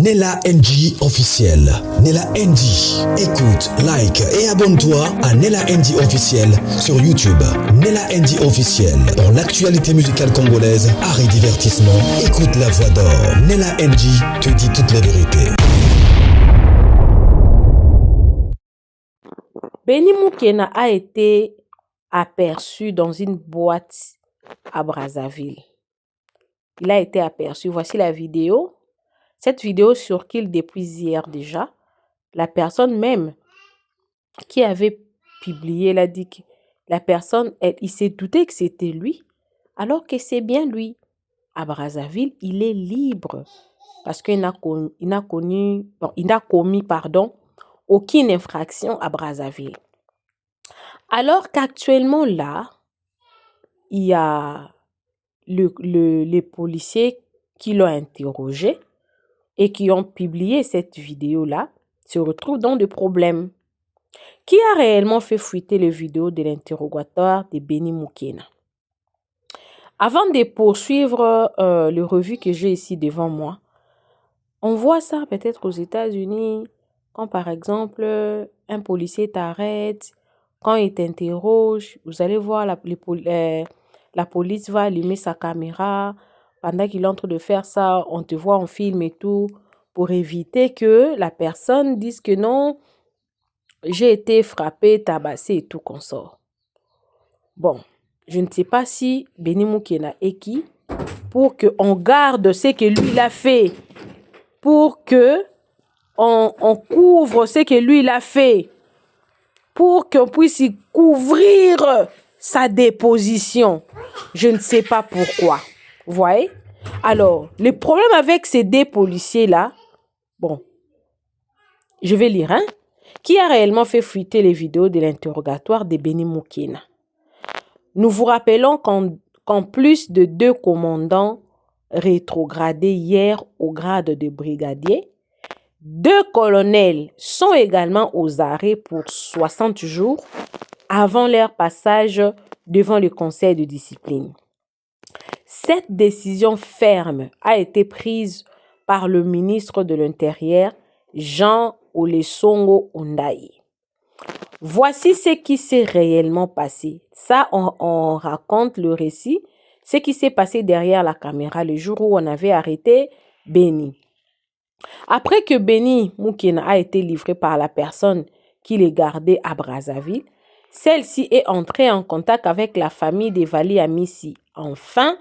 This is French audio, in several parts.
Nella NG officiel. Nella NG. Écoute, like et abonne-toi à Nella NG officiel sur YouTube. Nella NG officiel. Pour l'actualité musicale congolaise, art et divertissement, écoute la voix d'or. Nella NG te dit toute la vérité. Benny Moukena a été aperçu dans une boîte à Brazzaville. Il a été aperçu. Voici la vidéo. Cette vidéo circule depuis hier déjà. La personne même qui avait publié l'a dit que la personne, il s'est douté que c'était lui, alors que c'est bien lui. À Brazzaville, il est libre parce qu'il n'a commis aucune infraction à Brazzaville. Alors qu'actuellement là, il y a les policiers qui l'ont interrogé et qui ont publié cette vidéo-là se retrouvent dans des problèmes. Qui a réellement fait fuiter les vidéos de l'interrogatoire de Benny Moukena? Avant de poursuivre le revue que j'ai ici devant moi, on voit ça peut-être aux États-Unis, quand par exemple un policier t'arrête, quand il t'interroge, vous allez voir la police va allumer sa caméra. Pendant qu'il est en train de faire ça, on te voit en film et tout, pour éviter que la personne dise que non, j'ai été frappé, tabassé et tout consort. Bon, je ne sais pas si Benny Moukena est qui pour qu'on garde ce que lui il a fait, pour que on couvre ce que lui il a fait, pour qu'on puisse y couvrir sa déposition. Je ne sais pas pourquoi. Vous voyez? Alors, le problème avec ces deux policiers-là, bon, je vais lire, hein? Qui a réellement fait fuiter les vidéos de l'interrogatoire de Benny Moukena? Nous vous rappelons qu'en plus de 2 commandants rétrogradés hier au grade de brigadier, 2 colonels sont également aux arrêts pour 60 jours avant leur passage devant le conseil de discipline. Cette décision ferme a été prise par le ministre de l'Intérieur, Jean Olesongo Ondaye. Voici ce qui s'est réellement passé. Ça, on raconte le récit, ce qui s'est passé derrière la caméra le jour où on avait arrêté Benny. Après que Benny Moukena a été livré par la personne qui les gardait à Brazzaville, celle-ci est entrée en contact avec la famille d'Evali Amissi, afin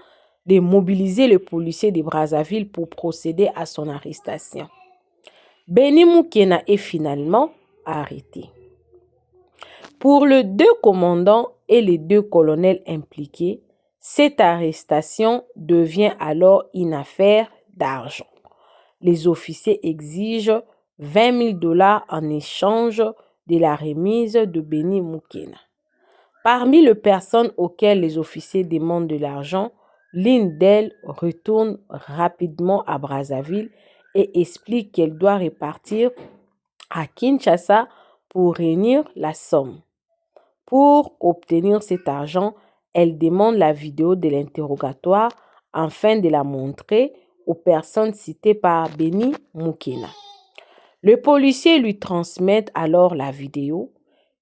de mobiliser le policier de Brazzaville pour procéder à son arrestation. Benny Moukena est finalement arrêté. Pour les 2 commandants et les 2 colonels impliqués, cette arrestation devient alors une affaire d'argent. Les officiers exigent $20,000 en échange de la remise de Benny Moukena. Parmi les personnes auxquelles les officiers demandent de l'argent, l'une d'elles retourne rapidement à Brazzaville et explique qu'elle doit repartir à Kinshasa pour réunir la somme. Pour obtenir cet argent, elle demande la vidéo de l'interrogatoire afin de la montrer aux personnes citées par Benny Moukena. Le policier lui transmet alors la vidéo.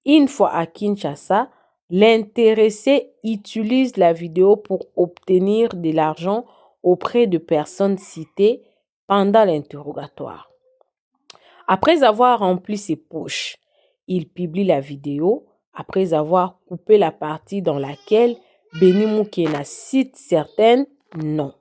Une fois à Kinshasa, l'intéressé utilise la vidéo pour obtenir de l'argent auprès de personnes citées pendant l'interrogatoire. Après avoir rempli ses poches, il publie la vidéo après avoir coupé la partie dans laquelle Benny Moukena cite certains noms.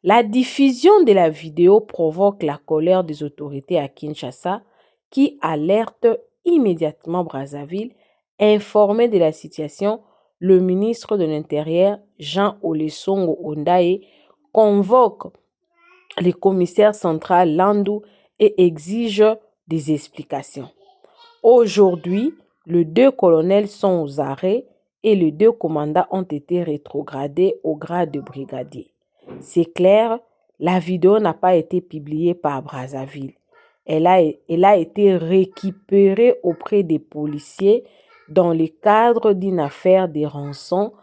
La diffusion de la vidéo provoque la colère des autorités à Kinshasa qui alertent immédiatement Brazzaville. Informé de la situation, le ministre de l'Intérieur, Jean Olesongo Ondaye, convoque le commissaire central Landou et exige des explications. Aujourd'hui, les 2 colonels sont aux arrêts et les 2 commandants ont été rétrogradés au grade de brigadier. C'est clair, la vidéo n'a pas été publiée par Brazzaville. Elle a été récupérée auprès des policiers dans le cadre d'une affaire de rançon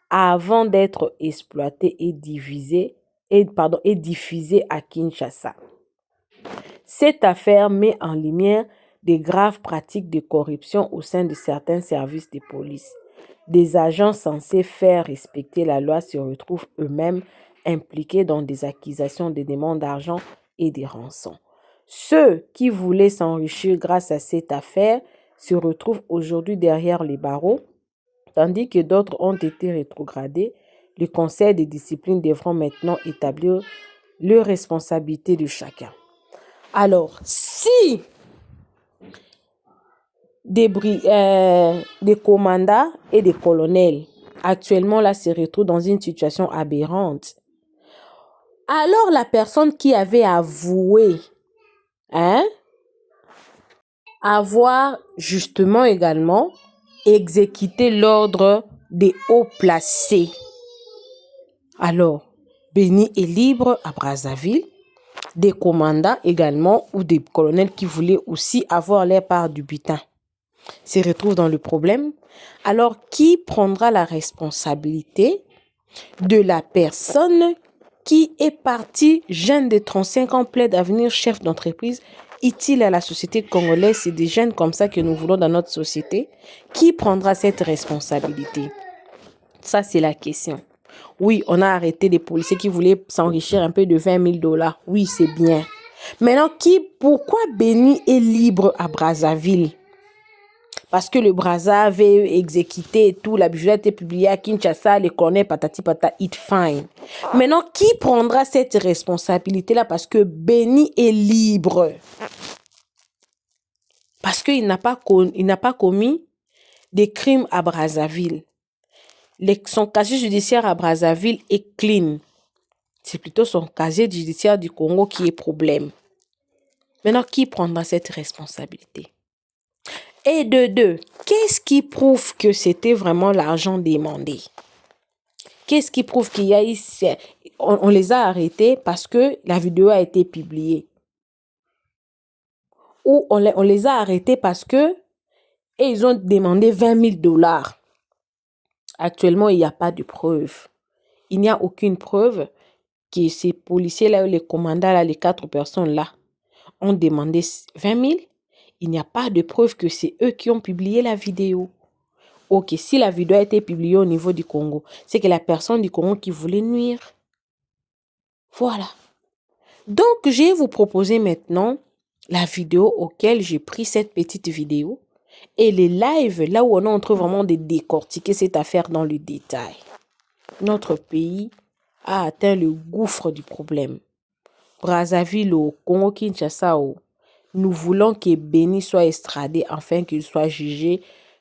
avant d'être exploitée et diffusée à Kinshasa. Cette affaire met en lumière des graves pratiques de corruption au sein de certains services de police. Des agents censés faire respecter la loi se retrouvent eux-mêmes impliqués dans des accusations de demandes d'argent et des rançons. Ceux qui voulaient s'enrichir grâce à cette affaire se retrouvent aujourd'hui derrière les barreaux, tandis que d'autres ont été rétrogradés. Les conseils de discipline devront maintenant établir les responsabilités de chacun. Alors, si des commandants et des colonels actuellement là se retrouvent dans une situation aberrante, alors la personne qui avait avoué avoir justement également exécuté l'ordre des hauts placés. Alors, Béni est libre à Brazzaville, des commandants également ou des colonels qui voulaient aussi avoir leur part du butin se retrouvent dans le problème. Alors, qui prendra la responsabilité de la personne qui est partie, jeune de 35 ans, plaide à devenir chef d'entreprise, utile à la société congolaise? C'est des jeunes comme ça que nous voulons dans notre société. Qui prendra cette responsabilité? Ça, c'est la question. Oui, on a arrêté des policiers qui voulaient s'enrichir un peu de 20 000 $. Oui, c'est bien. Maintenant, pourquoi Béni est libre à Brazzaville? Parce que le Brazza avait exécuté et tout, la budget a été publiée à Kinshasa, les colonels patati patata, it fine. Maintenant, qui prendra cette responsabilité-là parce que Béni est libre? Parce qu'il n'a pas commis des crimes à Brazzaville. Son casier judiciaire à Brazzaville est clean. C'est plutôt son casier judiciaire du Congo qui est problème. Maintenant, qui prendra cette responsabilité? Et de deux, qu'est-ce qui prouve que c'était vraiment l'argent demandé? Qu'est-ce qui prouve qu'il y a eu... On les a arrêtés parce que la vidéo a été publiée. Ou on les a arrêtés parce que ils ont demandé 20 000 $. Actuellement, il n'y a pas de preuve. Il n'y a aucune preuve que ces policiers-là, les commandants-là, les 4 personnes-là, ont demandé 20 000. Il n'y a pas de preuve que c'est eux qui ont publié la vidéo. Ok, si la vidéo a été publiée au niveau du Congo, c'est que la personne du Congo qui voulait nuire. Voilà. Donc, je vais vous proposer maintenant la vidéo auquel j'ai pris cette petite vidéo et les lives là où on est en train vraiment de décortiquer cette affaire dans le détail. Notre pays a atteint le gouffre du problème. Brazzaville au Congo-Kinshasa, nous voulons que Béni soit extradé afin qu'il soit jugé,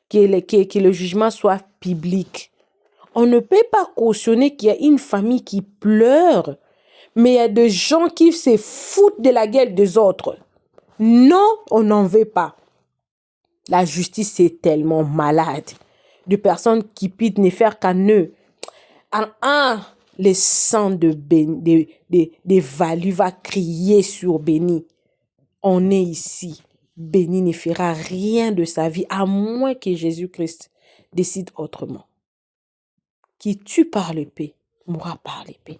que le jugement soit public. On ne peut pas cautionner qu'il y a une famille qui pleure, mais il y a des gens qui se foutent de la gueule des autres. Non, on n'en veut pas. La justice est tellement malade. De personnes qui pident ne faire qu'un nœud. Le sang de Valu va crier sur Béni. On est ici. Béni ne fera rien de sa vie à moins que Jésus-Christ décide autrement. Qui tue par l'épée, mourra par l'épée.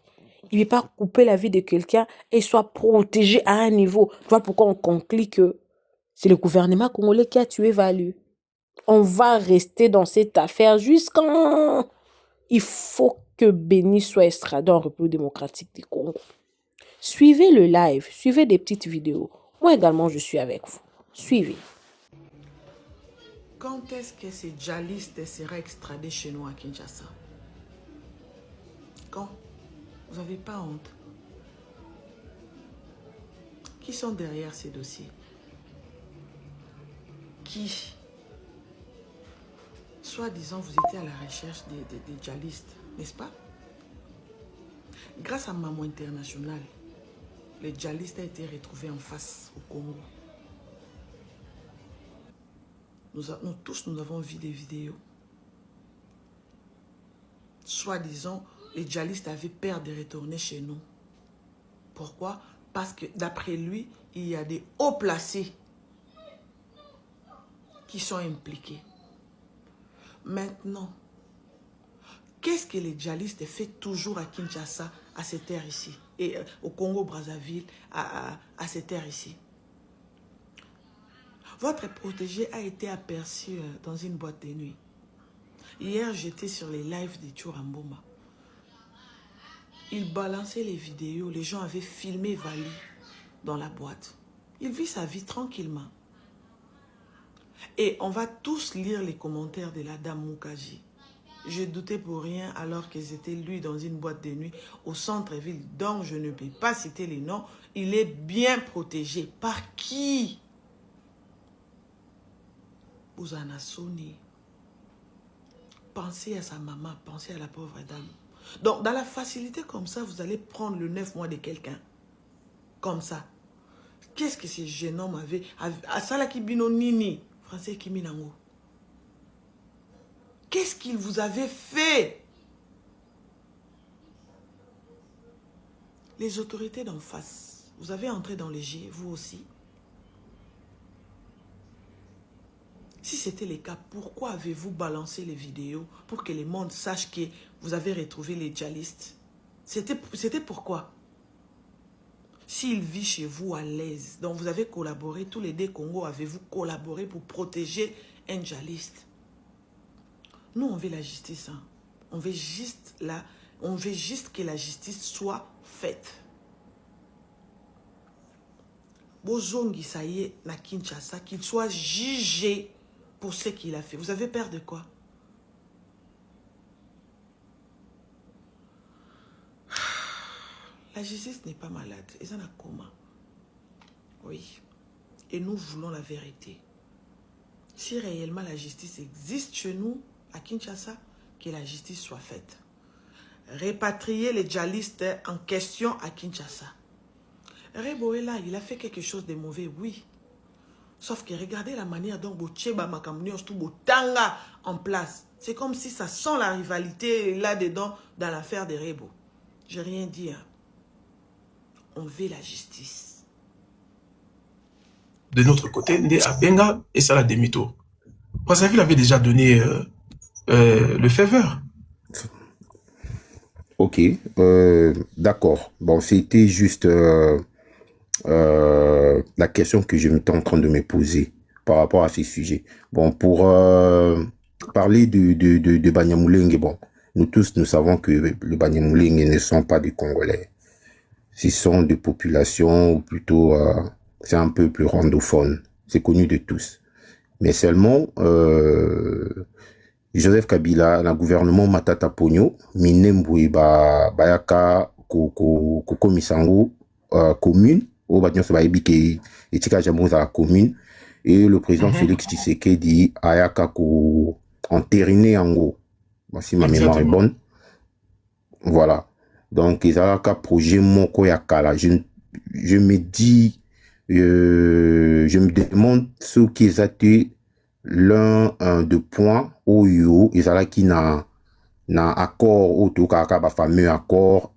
Il ne veut pas couper la vie de quelqu'un et soit protégé à un niveau. Voilà pourquoi on conclut que c'est le gouvernement congolais qui a tué Valu. On va rester dans cette affaire jusqu'en... Il faut que Béni soit extradé en République démocratique du Congo. Suivez le live, suivez des petites vidéos. Moi également, je suis avec vous. Suivez. Quand est-ce que ce djihadiste sera extradé chez nous à Kinshasa? Quand? Vous n'avez pas honte? Qui sont derrière ces dossiers? Qui? Soi-disant, vous étiez à la recherche des djihadistes, n'est-ce pas? Grâce à Maman International, le djihadiste a été retrouvé en face au Congo. Nous avons vu des vidéos. Soi-disant, les djihadistes avaient peur de retourner chez nous. Pourquoi? Parce que d'après lui, il y a des hauts placés qui sont impliqués. Maintenant, qu'est-ce que les djihadistes font toujours à Kinshasa, à cette terre ici, et au Congo-Brazzaville, à cette terre ici? Votre protégé a été aperçu dans une boîte de nuit. Hier, j'étais sur les lives de Churamboma. Il balançait les vidéos. Les gens avaient filmé Vali dans la boîte. Il vit sa vie tranquillement. Et on va tous lire les commentaires de la dame Mukaji. Je doutais pour rien alors qu'ils étaient lui dans une boîte de nuit au centre-ville. Donc je ne peux pas citer les noms. Il est bien protégé. Par qui? Ouzana Soni. Pensez à sa maman, pensez à la pauvre dame. Donc dans la facilité comme ça, vous allez prendre le 9 mois de quelqu'un. Comme ça. Qu'est-ce que ce jeune homme avait? Asala Kibino Nini. Français Kiminango. Qu'est-ce qu'il vous avait fait? Les autorités d'en face, vous avez entré dans les G, vous aussi. Si c'était le cas, pourquoi avez-vous balancé les vidéos pour que le monde sache que vous avez retrouvé les djihadistes? C'était pourquoi? S'il vit chez vous à l'aise, donc vous avez collaboré, tous les deux Congo, avez-vous collaboré pour protéger un djihadiste? Nous, on veut la justice. Hein. On veut juste que la justice soit faite. Bozongi, ça y est, na Kinshasa, qu'il soit jugé pour ce qu'il a fait. Vous avez peur de quoi? La justice n'est pas malade. Ils en ont coma. Oui. Et nous voulons la vérité. Si réellement la justice existe chez nous, à Kinshasa, que la justice soit faite. Répatrier les djihadistes en question à Kinshasa. Reboela, il a fait quelque chose de mauvais, oui. Sauf que regardez la manière dont Bocheba Makamuni tout Botanga en place. C'est comme si ça sent la rivalité là-dedans dans l'affaire de Rebo. J'ai rien dit. Hein. On veut la justice. De notre côté, Ndé Abenga et Salah demi-tour. Brazzaville avait déjà donné le faveur. Ok, d'accord. Bon, c'était juste la question que je m'étais en train de me poser par rapport à ces sujets. Bon, pour parler de Banyamulenge, bon, nous tous, nous savons que le Banyamulenge ne sont pas des Congolais. Ce sont des populations, ou plutôt, c'est un peu plus rwandophone. C'est connu de tous. Mais seulement, Joseph Kabila, le gouvernement Matata Ponyo, Minembwe Bayaka, Koko Misango, commune, au Bagnon Sabaïbi qui est à la commune, et le président Félix Tshisekedi, Ayaka, entériné en gros. Si ma mémoire est bonne. Voilà. Donc, ils ont un projet Moko Yakala. Je me dis, je me demande ce qu'ils ont été l'un de points où ils ont qui n'a accord ou tout cas fameux accord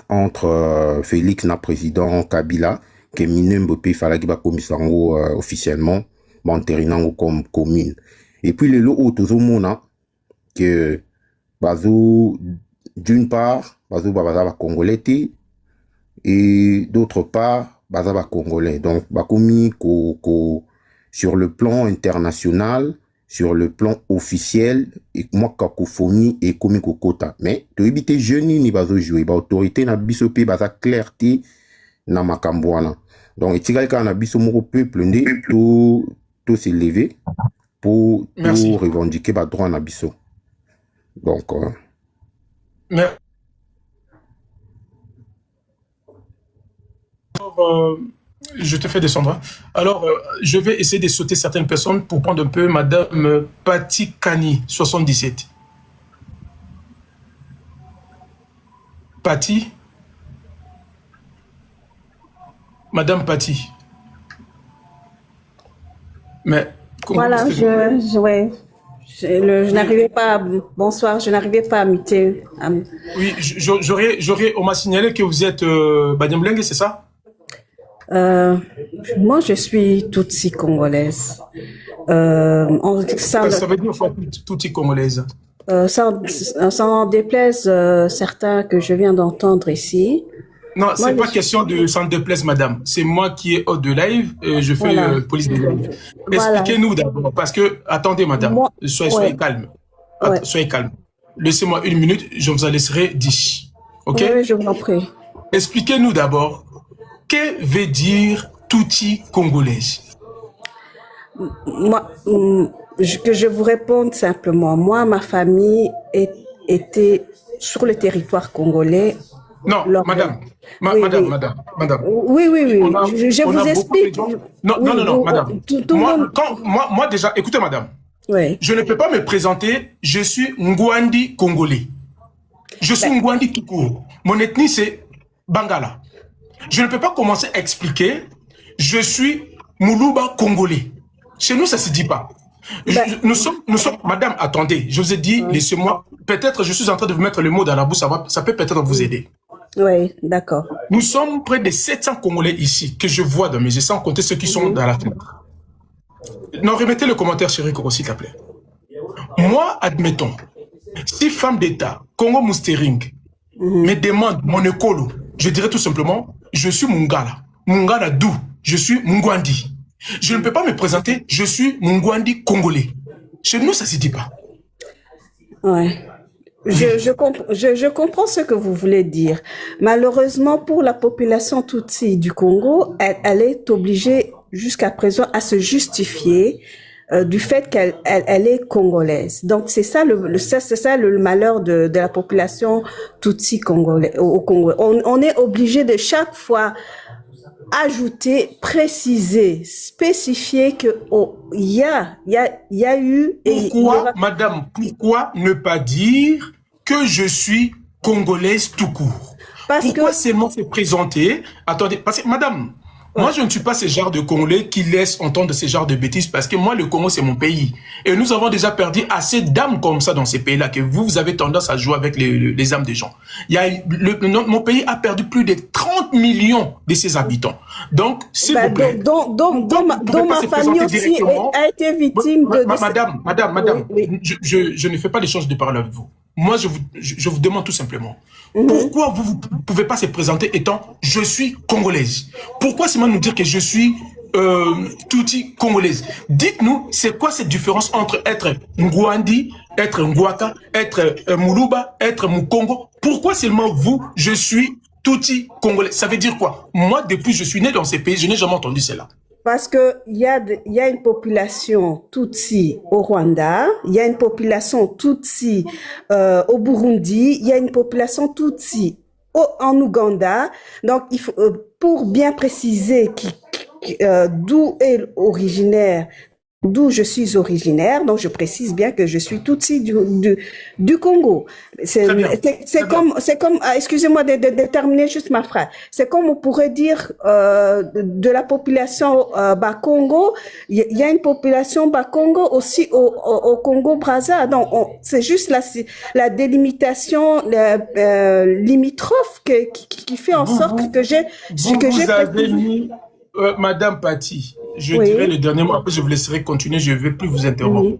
entre Félix na président Kabila que Minembwe il fallait qu'il va commissango officiellement entériné comme commune. Et puis les lots autour que bazo d'une part bazo bazaba congolais et d'autre part bazaba congolais. Donc bakomi sur le plan international, sur le plan officiel, et moi cacophonie et komi kokota. Mais to éviter jeune ni bazo jouer ba autorité na biso pe baza clarté na makambwana. Donc etikali ka na biso moko peuple ndé to s'élever pour revendiquer ba droit na biso. Donc je te fais descendre. Alors, je vais essayer de sauter certaines personnes pour prendre un peu Madame Pati Kani, 77. Pati. Madame Pati. Mais voilà, je n'arrivais pas. Bonsoir, je n'arrivais pas à muter. Oui, on m'a signalé que vous êtes Banyamulenge, c'est ça? Moi, je suis Tutsi congolaise. Ça veut dire Tutsi congolaise. Ça en déplaise certains que je viens d'entendre ici. Non, Moi, c'est pas je... question de s'en déplaise, madame. C'est moi qui est hors de live. Je fais Voilà. police de live. Voilà. Expliquez-nous d'abord, parce que, attendez, madame, Moi, soyez ouais, calme. ouais. Soyez calme. Laissez-moi 1 minute, je vous en laisserai 10. OK? Oui, je vous en prie. Expliquez-nous d'abord, que veut dire Tutsi congolaise? Moi, que je vous réponde simplement. Moi, ma famille était sur le territoire congolais Non, lors de... madame. Oui, oui. Madame. Oui, oui, oui. Je On vous a beaucoup de explique. gens. Non, Oui, madame. tout le monde... Moi, déjà, écoutez, madame. Oui. Je ne peux pas me présenter, je suis Ngwandi congolais. Je suis Ngwandi tout court. Mon ethnie, c'est Bangala. Je ne peux pas commencer à expliquer, je suis Moulouba congolais. Chez nous, ça ne se dit pas. Nous sommes, madame, attendez, je vous ai dit, laissez-moi, peut-être je suis en train de vous mettre le mot dans la bouche, ça peut peut-être vous aider. Oui, d'accord. Nous sommes près de 700 Congolais ici, que je vois dans mes yeux, sans compter ceux qui sont dans la fenêtre. Non, remettez le commentaire, chérie Coco, s'il te plaît. Moi, admettons, si femme d'État, Congo Moustering, me demande mon écolo, je dirais tout simplement, je suis Mungala. Mungala d'où? Je suis Mungwandi. Je ne peux pas me présenter, je suis Mungwandi congolais. Chez nous, ça ne se dit pas. Ouais. Je comprends ce que vous voulez dire. Malheureusement, pour la population Tutsi du Congo, elle est obligée jusqu'à présent à se justifier du fait qu'elle est congolaise. Donc c'est ça le malheur de la population Tutsi congolais au Congo. On est obligé de chaque fois ajouter, préciser, spécifier que il y a eu et pourquoi, madame, pourquoi ne pas dire que je suis congolaise tout court? Pourquoi seulement se présenter? Attendez, parce que madame, moi je ne suis pas ce genre de Congolais qui laisse entendre ce genre de bêtises, parce que moi le Congo c'est mon pays et nous avons déjà perdu assez d'âmes comme ça dans ces pays-là que vous avez tendance à jouer avec les âmes des gens. Mon pays a perdu plus de 30 millions de ses habitants. Donc s'il vous plaît, dont ma famille aussi a été victime de madame, je ne fais pas l'échange de parole avec vous. Moi, je vous demande tout simplement, pourquoi vous ne pouvez pas se présenter étant « je suis congolaise ». Pourquoi seulement nous dire que je suis Tutsi congolaise? Dites-nous, c'est quoi cette différence entre être Ngwandi, être Ngwaka, être Moulouba, être Mukongo? Pourquoi seulement vous, je suis Tutsi congolais? Ça veut dire quoi? Moi, depuis que je suis né dans ces pays, je n'ai jamais entendu cela. Parce que il y a une population Tutsi au Rwanda, il y a une population Tutsi au Burundi, il y a une population Tutsi en Ouganda. Donc il faut pour bien préciser d'où est originaire, d'où je suis originaire, donc je précise bien que je suis Tutsi du Congo. C'est comme, excusez-moi de terminer juste ma phrase. C'est comme on pourrait dire de la population Bakongo. Il y a une population Bakongo aussi au Congo Brazza. Donc c'est juste la délimitation limitrophe qui fait en sorte que j'ai mis Madame Patti, je dirai le dernier mot, après je vous laisserai continuer, je ne vais plus vous interrompre.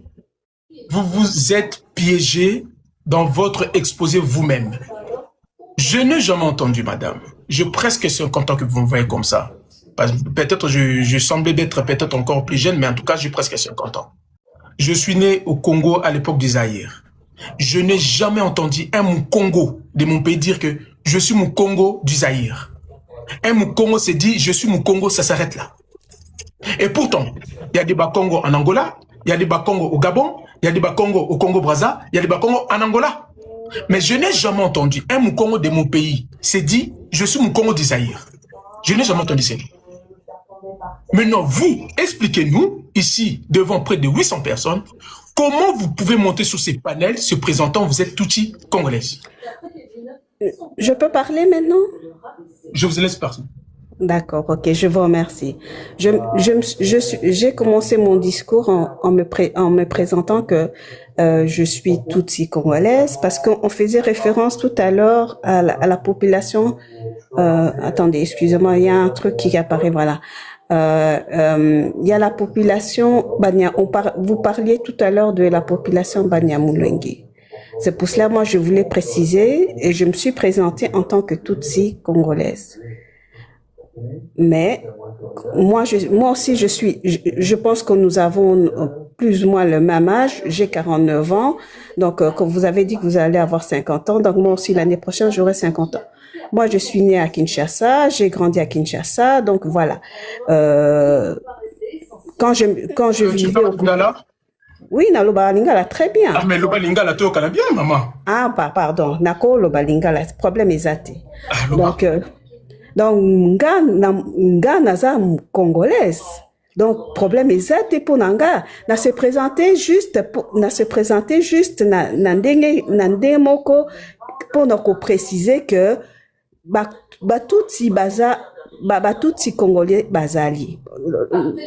Vous vous êtes piégé dans votre exposé vous-même. Je n'ai jamais entendu, madame. J'ai presque 50 ans que vous me voyez comme ça. Peut-être je semblais d'être peut-être encore plus jeune, mais en tout cas, j'ai presque 50 ans. Je suis né au Congo à l'époque du Zaïre. Je n'ai jamais entendu un Mukongo de mon pays dire que je suis Mukongo du Zaïre. Un Mukongo se dit, je suis Mukongo, ça s'arrête là. Et pourtant, il y a des Bakongo en Angola, il y a des Bakongo au Gabon, il y a des Bakongo au Congo-Brazza, il y a des Bakongo en Angola. Mais je n'ai jamais entendu un Mukongo de mon pays se dit, je suis Mukongo du Zaïre. Je n'ai jamais entendu ça. Maintenant, vous, expliquez-nous, ici, devant près de 800 personnes, comment vous pouvez monter sur ces panels se présentant, vous êtes Tutsi congolaise. Je peux parler maintenant? Je vous laisse parler. D'accord, ok, je vous remercie. J'ai commencé mon discours en me présentant que je suis Tutsi congolaise parce qu'on faisait référence tout à l'heure à la population. Attendez, excusez-moi, il y a un truc qui apparaît, voilà. Il y a la population Banya. Vous parliez tout à l'heure de la population Banyamulenge. C'est pour cela, moi, je voulais préciser et je me suis présentée en tant que Tutsi congolaise. Mais moi aussi, je pense que nous avons plus ou moins le même âge. J'ai 49 ans. Donc, comme vous avez dit que vous allez avoir 50 ans, donc moi aussi, l'année prochaine, j'aurai 50 ans. Moi, je suis née à Kinshasa, j'ai grandi à Kinshasa, donc voilà. Quand je vivais au oui, na loba lingala très bien. Ah mais loba lingala to kala bien maman. Ah pardon, nako loba lingala, problème ezate. Donc nga naza congolaise. Donc problème ezate pour nanga, na se présenter juste na ndenge moko pour nous préciser que Tutsi baza Tutsi congolais bazali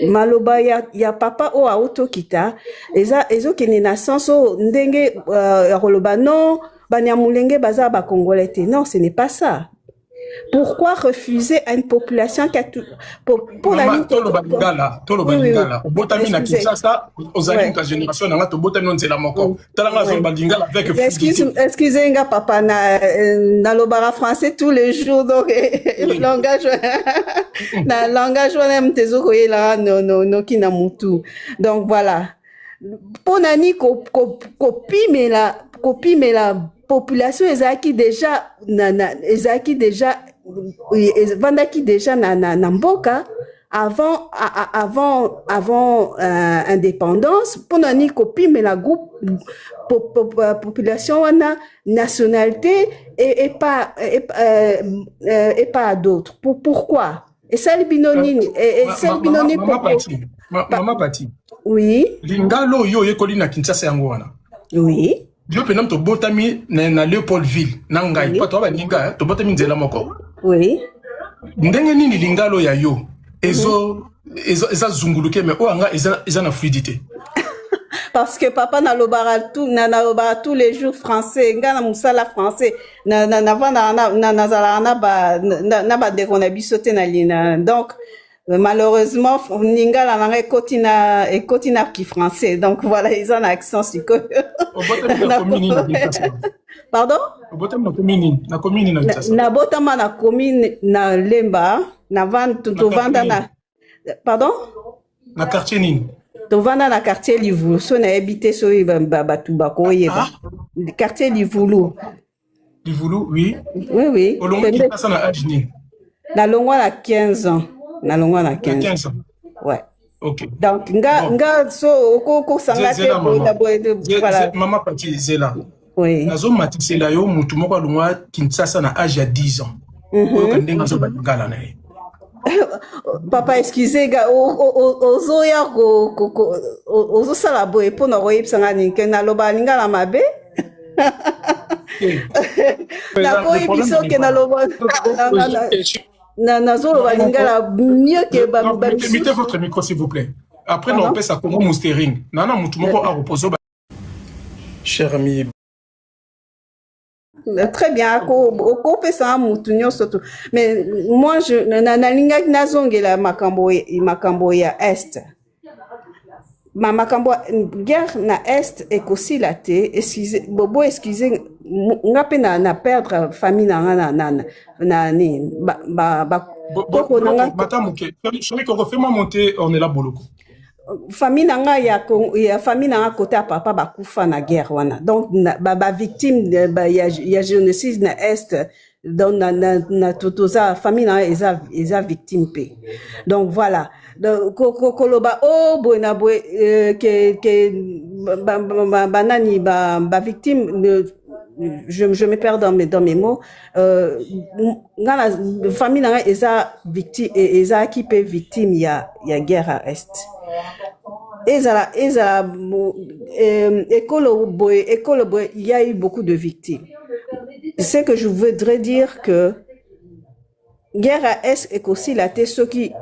maloba ya papa o auto kita ezo kene na senso ndenge roloba non banyamulenge baza ba congolais te. Non, ce n'est pas ça. Pourquoi refuser à une population qui a tout pour la ligne Tolobalingala botami na Kinshasa ozali ka génération na to botami nzela moko talanga zo balingala avec excusez-moi papa na lobara français tous les jours donc langage na langage wana mtezo koyela no kina mutu. Donc voilà, ponani kopimela population ezaki déjà vandaki déjà na mboka avant indépendance pona ni kopime la groupe population wana nationalité et pas d'autres. Pourquoi? Et ça le binonini et ça binonini Maman Pati. Oui. Lingalo yo yekoli na Kinshasa yango wana. Oui. Yo penam to botami na Léopoldville na ngai Oui. pa to ba linga to botami nzela moko. Oui. Ndenge nini lingalo ya yo ezo zunguluke me o anga eza na fluidité. Parce que papa na lobara tous les jours français nga na musala français na ba dekona bisote na lina. Donc malheureusement ningala nanga ekoti na ki français. Donc voilà, ils ont un accent siko. Pardon? Botama na commune na Kinshasa. Na botama na commune na Lemba na vanda na pardon? Na quartier nini? Tovanda na quartier Livulu, so na habité so batu bakoyeba. Quartier Livulu. Livulu, oui. Oui. Olongo qui passe na Adjini. Na longwa na 15 ans. Na longwa na 15 ans. Ouais. OK. Donc nga so ko sangate voilà. Maman Pati Zela. Oui. Nazo matisela yo mutu moko alongwa Kinshasa na âge ya 10 ans. Oyo ndenga zo balingala na ye. Papa, excusez, ozoya ozosala boye mpona koyebisanga nini ke naloba lingala mabe nakoyebi soki naloba nazoloba lingala mieux que mettez votre micro s'il vous plaît. Après on passe à Congo Moustering. Nana mutu moko a reposo. Cher ami, très bien, mais moi je nazongela makambo ya est. Makambo guerre na est ekosila te. Excusez ngape na perdre famille na ni koko nanga matamuke. Chérie Congo, fais-moi monter, on est là boloko. Famille nanga ya famille nanga côté papa bakufa na guerre wana. Donc ba victime ya génocide na est, donc na totoza famille nanga eza victime pe. Donc voilà. Donc koloba boena boe que banani ba victime je me perds dans mes mots. La famille nanga eza victime eza qui peut victime ya guerre à est. Ezala école boy, il y a eu beaucoup de victimes. Ce que je voudrais dire que guerre à est est aussi la tête ceux qui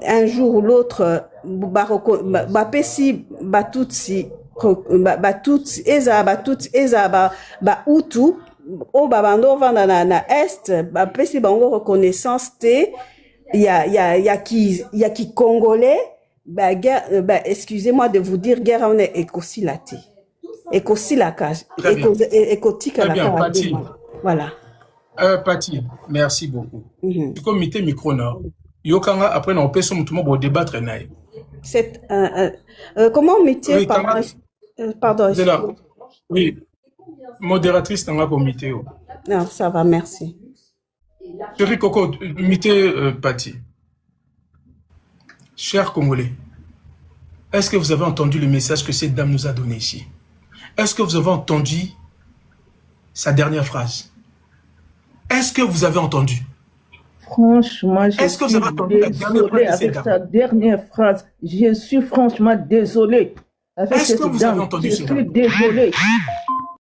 un jour ou l'autre batutsi utu o babando vanda na est pesi bango reconnaissance te ya qui congolais. Excusez-moi de vous dire, guerre on est aussi laté. ekosilaka Très bien. ekotikala Très bien, kaka Pati. voilà. Pati, merci beaucoup. Mhm. Tu comme mité micro na. Yokanga après na opé somme tout le monde débattre naï. C'est comment métier Oui, pardon pardon de là. Oui, modératrice nanga pour mité. non ça va merci. Chéri Coco, mité Pati. Chers Congolais, est-ce que vous avez entendu le message que cette dame nous a donné ici? Est-ce que vous avez entendu sa dernière phrase? Est-ce que vous avez entendu? Franchement, je Est-ce que vous avez entendu la dernière désolée phrase de avec cette sa dame? dernière phrase. Je suis franchement désolée avec Est-ce cette que vous avez dame. entendu Je cela? suis désolée.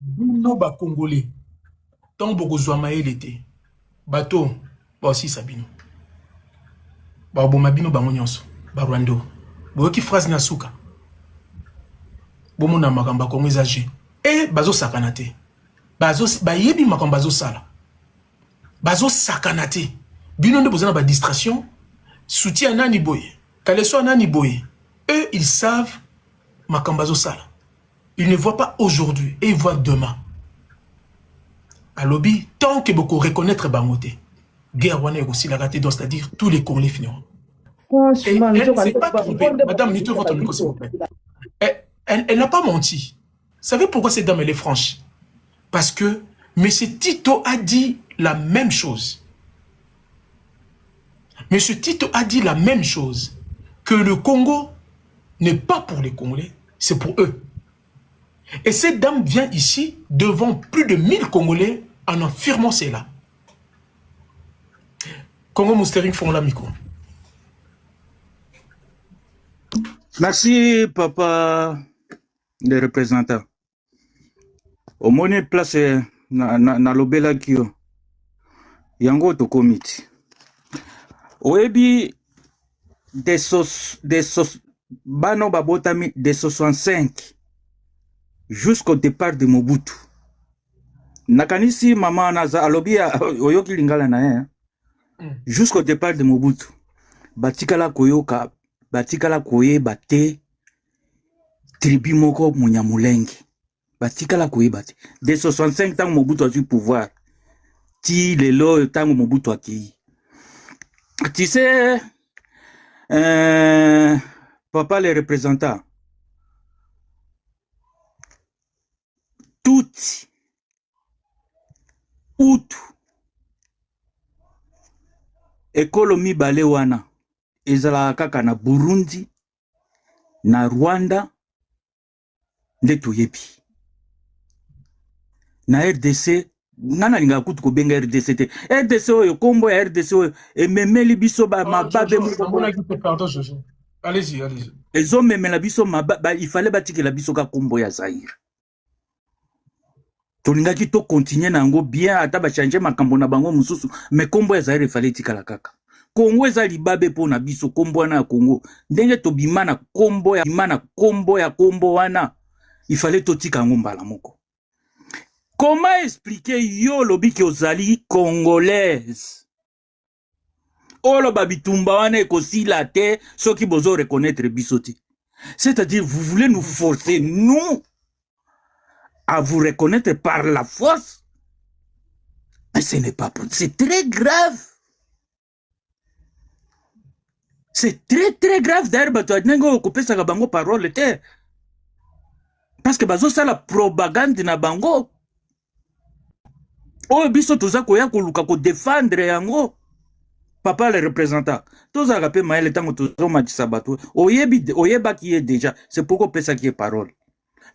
Bino ba Congolais, tant beaucoup Zouamae l'été. Bateau, ba aussi Sabino. Ba Bomabino ba Monyonso, ba Rwando. Bo qui phrase na suka. Bomo na makamba Kongo ezage. Et bazo sakanate. Bazo ba yebi makamba bazo sala. Bazo sakanate. Bino nde bozana ba distraction. Soutien nani boye. Kaleso nani boye. Eux ils savent makamba bazo sala. Ils ne voient pas aujourd'hui et ils voient demain. À lobby, tant que beaucoup reconnaître Bangote, guerre wana aussi la raté, donc c'est-à-dire tous les Congolais finiront. Franchement, Elle ne s'est pas trompée. Madame, mettez votre micro s'il vous plaît. Elle n'a pas menti. Vous savez pourquoi cette dame elle est franche? Parce que M. Tito a dit la même chose. M. Tito a dit la même chose. Que le Congo n'est pas pour les Congolais, c'est pour eux. Et cette dame vient ici devant plus de 1000 Congolais en affirmant cela. Congo Moustering font la micro. Merci, papa, les représentants. Au monnaie place na lobela kio. Yango to komiti. Oebi bano babotami de 65 jusqu'au départ de Mobutu. Nakanisi mama naza alobi oyoki lingala na jusqu'au départ de Mobutu. Batikala koyoka, batikala koyeba te tribu moko munyamulenge. Batikala koyeba te. De 65 tant Mobutu a eu pouvoir. Ti lelo tant Mobutu a ki. Tu sais, papa les représentants, tout Hutu ekolo mibale wana ezala kaka na Burundi na Rwanda nde toyebi. Na RDC nana linga kutu ko benga RDC te. RDC oyo kombo ya RDC oyo ememeli biso ba mababe Pardon, Jojo. Allez-y, allez-y. Ezo memela biso mababe, il fallait batikela biso ka kombo ya Zaire. Tolingaki to continuer na ngo bien ata ba changer makambo na bango mususu, mais kombo ya Zaire fallait tikala kaka. Kongo eza libabe po na biso kombo wana ya Kongo. Ndenge to bimana kombo ya kombo wana, il fallait to tika ngo mbala moko. Comment expliquer yo lobi ki ozali congolaise? Olo babitumba wana ekosila te soki bozo reconnaître bisoti. C'est-à-dire vous voulez nous forcer nous à vous reconnaître par la force? Mais ce n'est pas possible. C'est très grave. C'est très très grave d'ailleurs bato nengo kopesa ka bango parole te. Parce que bazo sala propagande na bango. Oh biso toza koya koluka ko défendre yango. Papa les représentants. Toza ka pe maele tango tozo matisa bato. Oyeba qui est déjà. C'est pourquoi pesa qui est parole.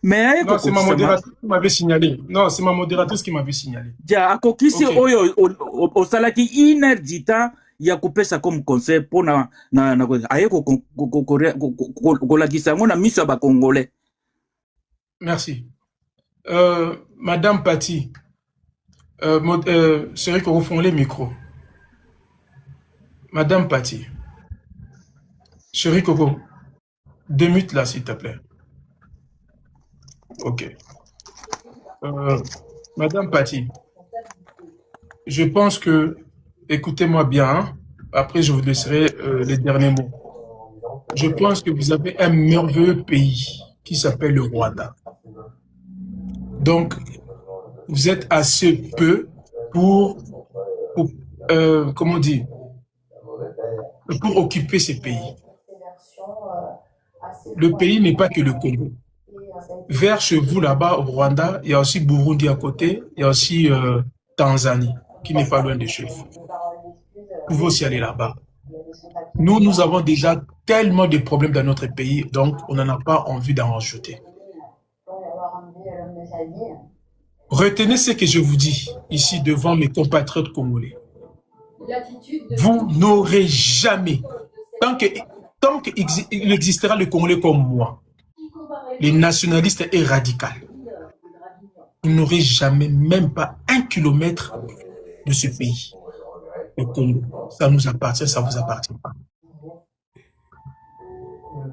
Mais non, c'est ma modératrice qui m'avait signalé. Non, c'est ma modératrice qui m'avait signalé. Ja akokisi oyo o salaki 1 heure du temps ya kopesa comme conseil pour na ayeko kolakisa ngo na miso ba congolais. Merci. Madame Pati, c'est vrai qu'on refond les micros. Madame Pati, chérie Coco, 2 minutes là, s'il te plaît. Ok. Madame Pati, je pense que, écoutez-moi bien, hein, après je vous laisserai les derniers mots. Je pense que vous avez un merveilleux pays qui s'appelle le Rwanda. Donc, vous êtes assez peu pour comment dire, pour occuper ces pays. Le pays n'est pas que le Congo. Vers chez vous, là-bas, au Rwanda, il y a aussi Burundi à côté, il y a aussi Tanzanie, qui n'est pas loin de chez vous. Vous pouvez aussi aller là-bas. Nous avons déjà tellement de problèmes dans notre pays, donc on n'en a pas envie d'en rajouter. Retenez ce que je vous dis ici devant mes compatriotes congolais. Vous n'aurez jamais, tant qu'il existera le Congolais comme moi, les nationalistes et radicaux, vous n'aurez jamais, même pas 1 kilomètre de ce pays. Le Congo, ça nous appartient, ça ne vous appartient pas.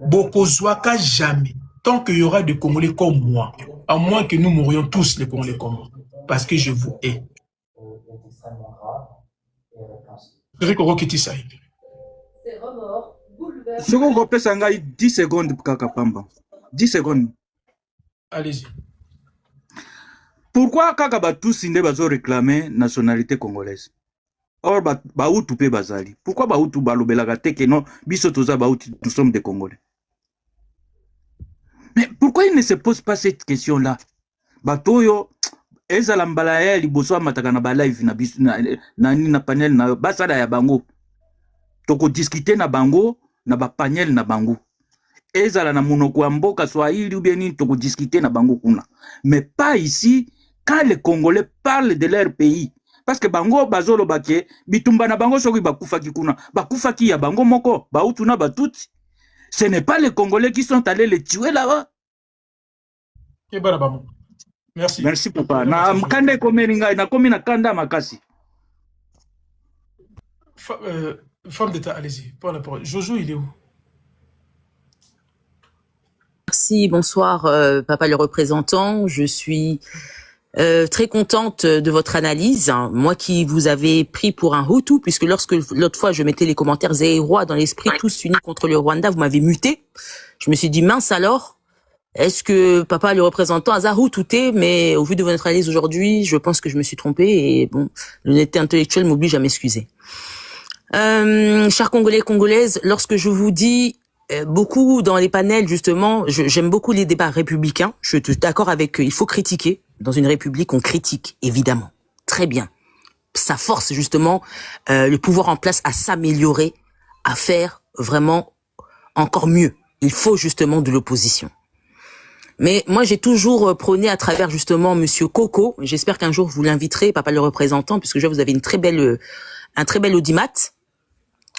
Bokozwaka jamais, tant qu'il y aura des Congolais comme moi, à moins que nous mourions tous les Congolais comme moi, parce que je vous hais. Ce qu'on repère, c'est 10 secondes, Kakapamba. 10 secondes. Allez-y. Pourquoi Kakaba tous inde bazo réclamer nationalité congolaise? Or, Baoutou pe bazali. Pourquoi Baoutou balobelaka te que non, biso toza Baoutou, nous sommes des Congolais? Mais pourquoi il ne se pose pas cette question-là? Batoyo, ezala mbala ya liboso mataka na ba live na biso na panel na basada ya bango. Toko discuter na bango na ba panel na bango. Ezala na monoko ya mboka Swahili ou bien toko discuter na bango kuna. Mais pas ici quand les Congolais parlent de leur pays. Parce que bango bazolo bake bitumba na bango soki bakufaki kuna. Bakufaki ya bango moko, Baoutou na Batutsi. Ce n'est pas les Congolais qui sont allés les tuer là-bas. Merci. Merci papa. Na mkande komeringa na komi na kanda makasi. Femme d'État, allez-y, prends la parole. Jojo, il est où? Merci, bonsoir papa le représentant. Je suis très contente de votre analyse. Moi qui vous avais pris pour un Hutu, puisque lorsque l'autre fois je mettais les commentaires Zérois dans l'esprit, tous unis contre le Rwanda, vous m'avez muté. Je me suis dit mince alors. Est-ce que papa le représentant a Hututé, mais au vu de votre analyse aujourd'hui, je pense que je me suis trompée et bon, l'honnêteté intellectuelle m'oblige à m'excuser. Chers Congolais, Congolaises, lorsque je vous dis beaucoup dans les panels, justement, j'aime beaucoup les débats républicains. Je suis d'accord avec eux. Il faut critiquer. Dans une république, on critique, évidemment. Très bien. Ça force justement le pouvoir en place à s'améliorer, à faire vraiment encore mieux. Il faut justement de l'opposition. Mais moi, j'ai toujours prôné à travers justement Monsieur Coco. J'espère qu'un jour vous l'inviterez, papa le représentant, puisque vous avez un très bel audimat.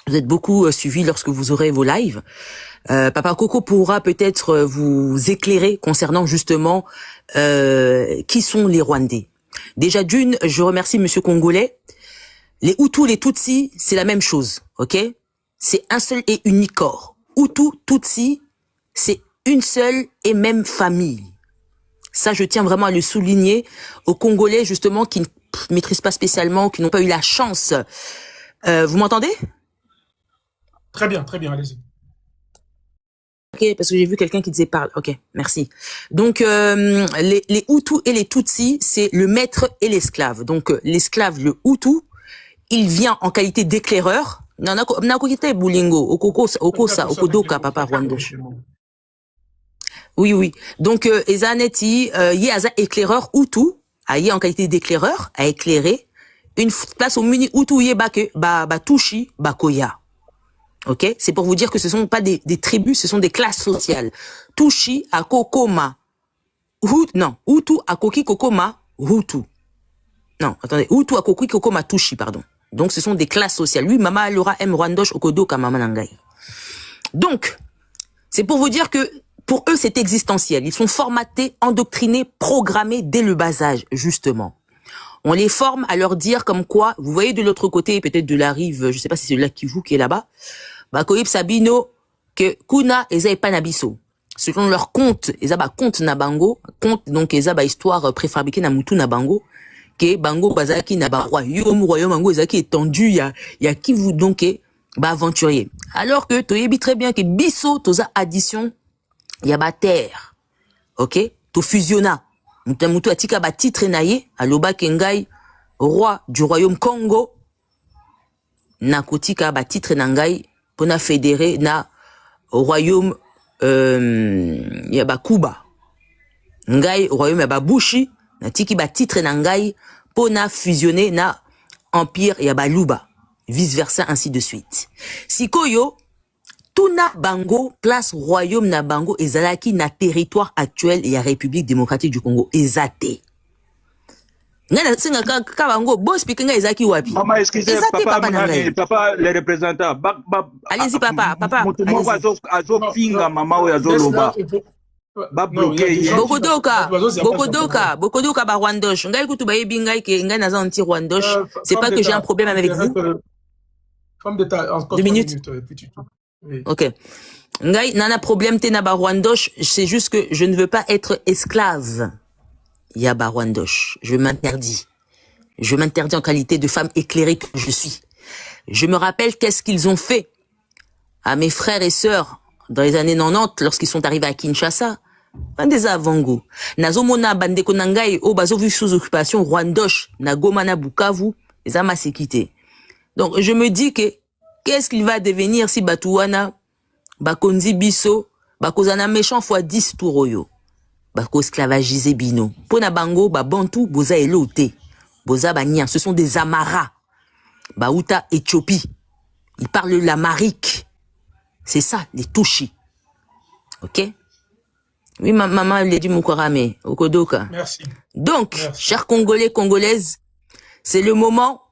Vous êtes beaucoup suivi lorsque vous aurez vos lives. Papa Coco pourra peut-être vous éclairer concernant justement qui sont les Rwandais. Déjà d'une, je remercie Monsieur Congolais. Les Hutus, les Tutsis, c'est la même chose, ok? C'est un seul et unique corps. Hutu, Tutsi, c'est une seule et même famille. Ça, je tiens vraiment à le souligner aux Congolais justement qui ne maîtrisent pas spécialement, qui n'ont pas eu la chance. Vous m'entendez? Très bien, allez-y. Ok, parce que j'ai vu quelqu'un qui disait parle. Ok, merci. Donc, les Hutus et les Tutsis, c'est le maître et l'esclave. Donc, l'esclave, le Hutu, il vient en qualité d'éclaireur. Oui. Donc, Ezaneti, Yaza éclaireur Hutu, aïe en qualité d'éclaireur, à éclairer. Une place au muni Hutu Yebake, Batushi, Bakoya. Ok? C'est pour vous dire que ce sont pas des tribus, ce sont des classes sociales. Tushi à Kokoma. Hutu à Koki Kokoma, Hutu. Non, attendez, Hutu à Koki Kokoma Tushi, pardon. Donc, ce sont des classes sociales. Lui, Mama Laura M. Rwandosh Okodo Kamama Nangai. Donc, c'est pour vous dire que pour eux, c'est existentiel. Ils sont formatés, endoctrinés, programmés dès le bas âge, justement. On les forme à leur dire comme quoi, vous voyez de l'autre côté, peut-être de la rive, je sais pas si c'est le lac Kivu qui est là-bas, Bakoib Sabino, que Kuna, Eza Panabiso. Selon leur conte, Eza conte Nabango, conte donc Eza histoire préfabriquée na Mutu Nabango, que Bango Bazaki Naba royaume Bango Ezaki étendu, y a Kivu donc aventurier. Alors que Toyebi très bien que Biso, Toza addition, y a terre. Ok? To fusionna. mutu atika ba titre na ye aloba ke ngai roi du royaume Congo na kotika ba titre na ngai pona fédéré na royaume ya ba Cuba ngai royaume ya ba Bushi na tiki ba titre na ngai pona fusionner na empire ya ba Luba vice versa ainsi de suite sikoyo tuna bango place royaume na bango ezalaki na territoire actuel ya République démocratique du Congo ezate ngana singa ka bango boss pikenga ezaki wapi Maman, excusez papa les représentants allez-y papa mutu moko azo pinga mama oyo azoloba ba bloquer bokodoka ba Rwandosh ngai kutu bayebi ngai ke ngai naza anti Rwandosh c'est pas que j'ai un problème avec vous femme d'état encore 2 minutes oui. OK ngai nana problème te na ba Rwandosh c'est juste que je ne veux pas être esclave ya ba Rwandosh je m'interdis en qualité de femme éclairée que je suis je me rappelle qu'est-ce qu'ils ont fait à mes frères et sœurs dans les années 90 lorsqu'ils sont arrivés à Kinshasa bandeza avango nazomona bandeko na ngai o bazo vu sous occupation Rwandosh na Goma na Bukavu eza masekité donc je me dis que qu'est-ce qu'il va devenir si Batouana bakonzi biso bakozana méchant fois 10 tour bako esclavagiser bino pona bango ba bantu boza elote boza banya ce sont des Amara bauta Éthiopie ils parlent l'amérique c'est ça les Tushi OK oui maman Lady Mukorame Okodoka merci donc merci. Chers Congolais Congolaises c'est le moment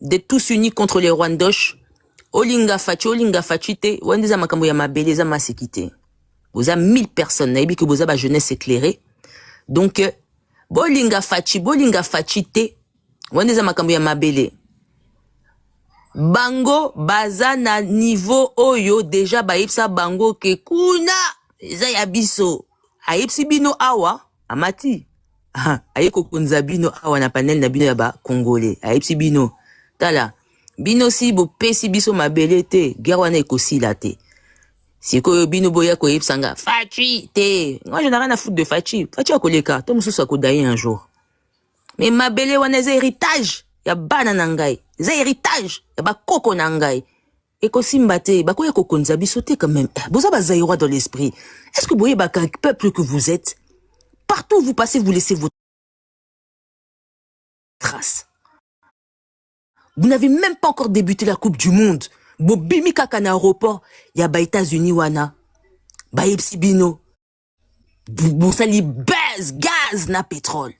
d'être tous unis contre les Rwandosh olinga fachi te wandeza makambo ya mabele za masekité boza 1000 personnes naibi que boza ba jeunesse éclairée donc bolinga fachi te wandeza makambo ya mabele bango baza na niveau oyo déjà baipsa bango ke kuna eza ya biso aipsi bino awa amati ayeko kunza bino awa na panel na bino ya ba Congolais aipsi bino tala bino si bo pesi biso mabele te guerre wana ekosila te sikoyo bino boya ko yipsanga fachi te moi je n'ai rien à foutre de fachi akoleka to mususu akodaye un jour mais mabele wana eza héritage ya bana na ngai eza héritage ya bakoko na ngai ekosimba te bakoya kokonza biso te quand même boza bazaïrois dans l'esprit est-ce que boye baka peuple que vous êtes partout où vous passez vous laissez vos traces. Vous n'avez même pas encore débuté la Coupe du Monde. Bobimi kaka na aéroport, ya ba États-Unis wana. Ba Epsibino. Vous sali baise, gaz na pétrole.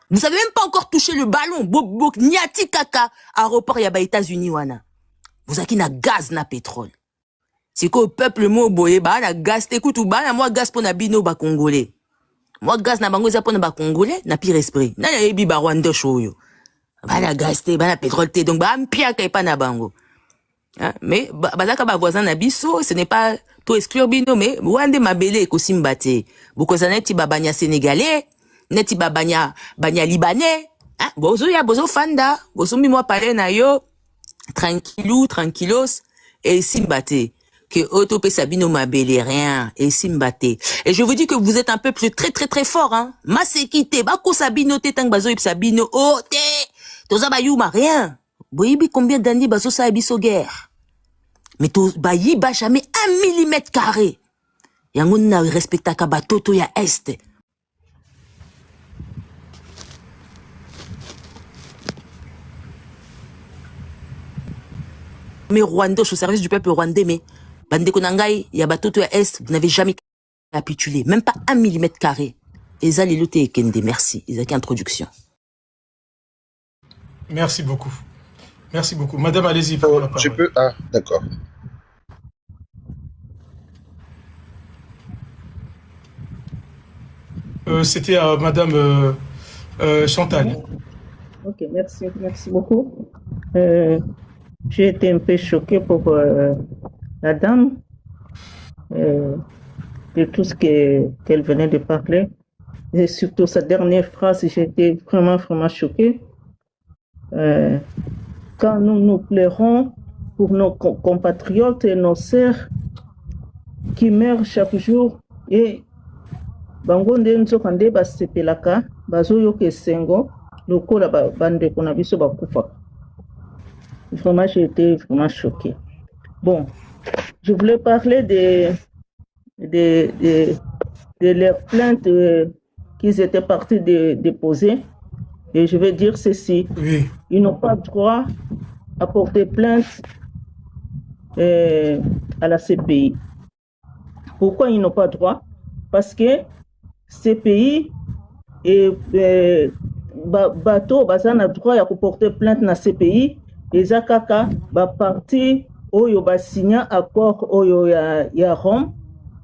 Vous avez même pas encore touché le ballon. Bobo nyati kaka aéroport ya ba États-Unis wana. Vous avez na gaz na pétrole. C'est que le peuple mo boye ba na gaz te kutu ba na moi gaz pour na bino ba Congolais. Moi gaz na bango za pour na ba Congolais na pire esprit. Na yebi ba Rwanda shoyo. Bana gaste, bana pétrole te, donc ba mpia kay pa na bango. Hein? Mais bazaka ba voisin na biso, ce n'est pas tout exclure bino, mais wande mabele ekosimba te. Bokozana neti babanya sénégalais, neti babanya libanais, hein? Bozo fanda, bozo mi moi parler na yo tranquillos et simbate. Que Otope Sabino mabele rien et simbate. Et je vous dis que vous êtes un peuple très très très fort, hein. Masekite, bako Sabino te tang bazo Sabino, oh te. Toza bayuma rien. Boyibi combien d'années bazo sa biso guerre. Mais to bayiba jamais 1 millimètre carré. Yango na respecta ka batoto ya est. Mais Rwandosh au service du peuple rwandais, mais bandeko nangai ya batoto ya est, vous n'avez jamais capitulé, même pas 1 millimètre carré. Eza lilote ekende, merci. Ezaki introduction. Merci beaucoup. Merci beaucoup. Madame, allez-y, prenez la parole. Je peux... Ah, d'accord. C'était à Madame Chantal. Ok, merci beaucoup. J'ai été un peu choquée pour la dame de tout ce qu'elle venait de parler. Et surtout sa dernière phrase, j'ai été vraiment choquée. Quand nous pleurons pour nos compatriotes et nos sœurs qui meurent chaque jour, et bango nde nzokande basepelaka bazoyoka esengo lokola bandeko na biso bakufaka. Vraiment, j'ai été vraiment choquée. Bon, je voulais parler de leurs plaintes qu'ils étaient partis déposer. Et je vais dire ceci. Oui. Ils n'ont pas droit à porter plainte à la CPI. Pourquoi ils n'ont pas droit? Parce que CPI et bateau bazana droit à porter plainte na CPI et zakaka ba parti oyo ba signa accord oyo ya Rome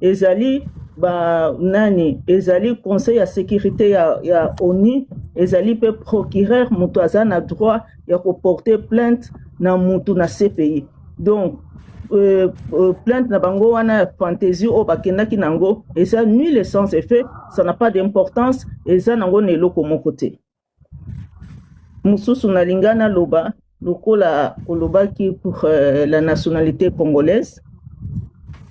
ezali ba nani ezali conseil à sécurité ya ONU ezali pe procureur mutu azana droit ya porter plainte na mutu na CPI. Donc plainte na bango wana fantaisie o bakendaki nango et ça nul et sans effet, ça n'a pas d'importance et ça nango neloko moko te. Mususu nalingana loba lokola kolobaki pour la nationalité congolaise.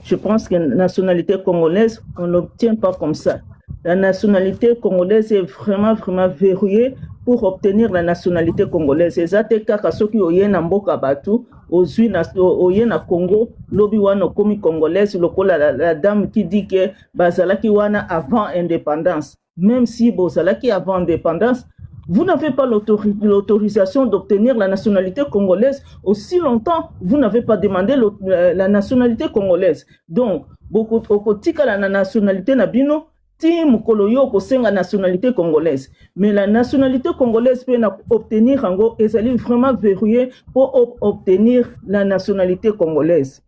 Je pense que la nationalité congolaise, on n'obtient pas comme ça. La nationalité congolaise est vraiment verrouillée pour obtenir la nationalité congolaise. Ezate kaka soki oye na mboka batu, ozui na oye na Congo, lobi wana komi congolaise, lokola la dame qui dit que bazalaki wana avant indépendance. Même si bozalaki avant indépendance, vous n'avez pas l'autorisation d'obtenir la nationalité congolaise aussi longtemps vous n'avez pas demandé la nationalité congolaise. Donc, beaucoup okotika la nationalité na bino ti mukolo yo kosenga nationalité congolaise. Mais la nationalité congolaise peut obtenir ango ezali vraiment verrouillé pour obtenir la nationalité congolaise.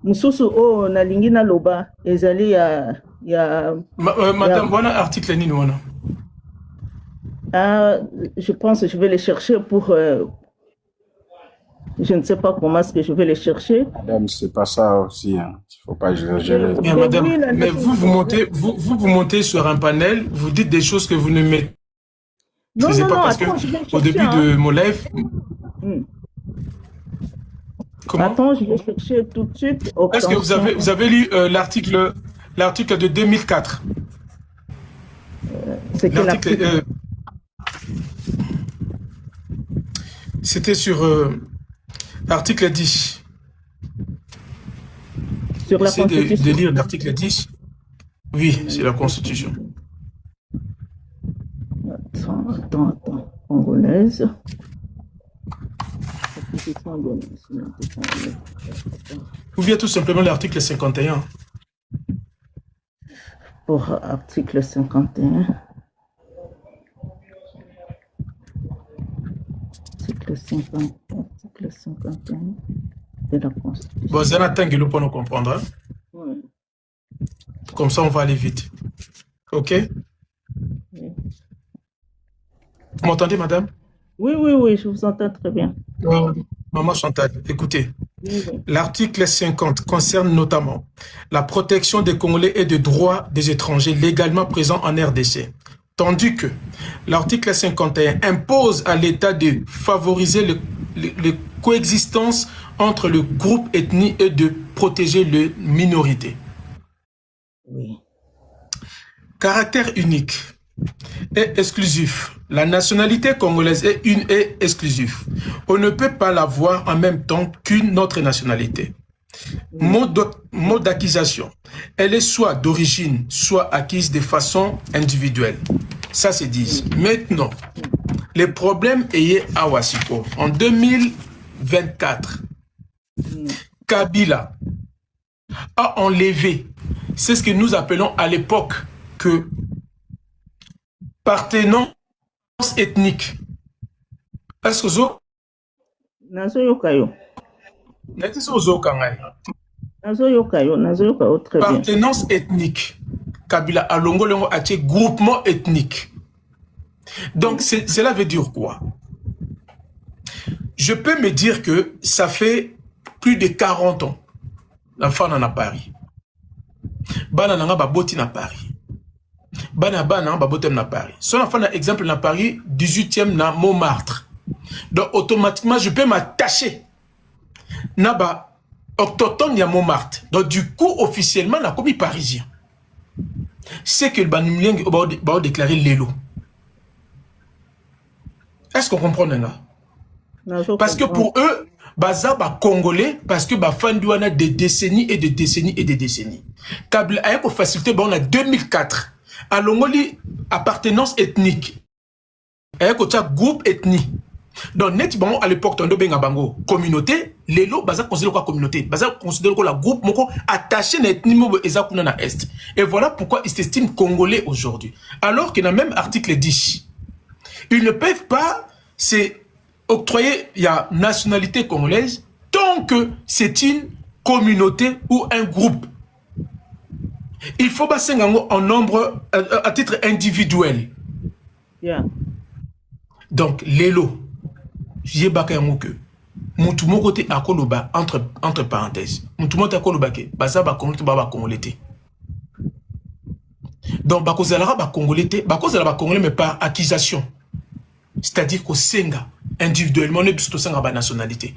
Mususu o nalingi na loba ezali Madame, voilà article nini wana. Je pense que je vais les chercher pour... je ne sais pas comment est-ce que je vais les chercher. Madame, c'est pas ça aussi. Hein. Il ne faut pas exagérer. Mais madame, mais vous montez sur un panel, vous dites des choses que vous ne maîtrisez pas parce attends, que au début de mon live... Comment? Attends, je vais chercher tout de suite. Est-ce que vous avez lu l'article de 2004? C'est quel article? C'était sur article 10. Sur la Constitution. Essayez de lire l'article 10. Oui, c'est la Constitution. Attends. Congolaise. Ou bien tout simplement l'article 51. Pour article 51. Article 51 de la Constitution. Bon, c'est un tanguelo pour nous comprendre. Hein? Oui. Comme ça, on va aller vite. OK? Oui. Vous m'entendez, madame? Oui, je vous entends très bien. Maman Chantal, écoutez. Oui. L'article 50 concerne notamment la protection des Congolais et des droits des étrangers légalement présents en RDC. Tandis que l'article 51 impose à l'État de favoriser la coexistence entre le groupe ethnique et de protéger les minorités. Oui. Caractère unique et exclusif. La nationalité congolaise est une et exclusive. On ne peut pas l'avoir en même temps qu'une autre nationalité. Mode d'acquisition. Elle est soit d'origine, soit acquise de façon individuelle. Ça se dit. Maintenant, les problèmes ayés à Ouassiko. En 2024, Kabila a enlevé, c'est ce que nous appelons à l'époque que appartenance ethnique. Est-ce que vous appartenance ethnique. Kabila alongo longo a groupement ethnique. Donc cela veut dire quoi? Je peux me dire que ça fait plus de 40 ans. La femme en a Paris. Bana nanga baboti na Paris. Bana baboti na Paris. Son enfant a exemple na Paris, 18e na Montmartre. Donc automatiquement je peux m'attacher. Naba autochtone ya Montmartre. Donc du coup officiellement na commis parisien. C'est que le banimlieng va déclarer l'élo. Est-ce qu'on comprend, Nanga? Parce que pour eux, baza ba Congolais, parce que ba Fandouana des décennies et des décennies et des décennies. Kabila a pour faciliter, on a 2004. À Longoli, appartenance ethnique. Et groupe ethnique. Donc, net, bon, à l'époque, on a bango communauté, les lots, baza considéré quoi communauté, baza considéré quoi la groupe, moko attaché à l'ethnie ezakuna na est. Et voilà pourquoi ils s'estiment congolais aujourd'hui. Alors qu'il y a même article 10. Ils ne peuvent pas octroyer la nationalité congolaise tant que c'est une communauté ou un groupe. Il faut passer en nombre, à titre individuel. Yeah. Donc, les lots. J'ai baka que mutu moko te akoloba entre parenthèses mutu moko te akoloba ke baza ba congolais. Donc bakozalara ba congolais te bakozala ba congolais mais par accusation, c'est-à-dire qu'au senga individuellement ne biso to senga ba nationalité,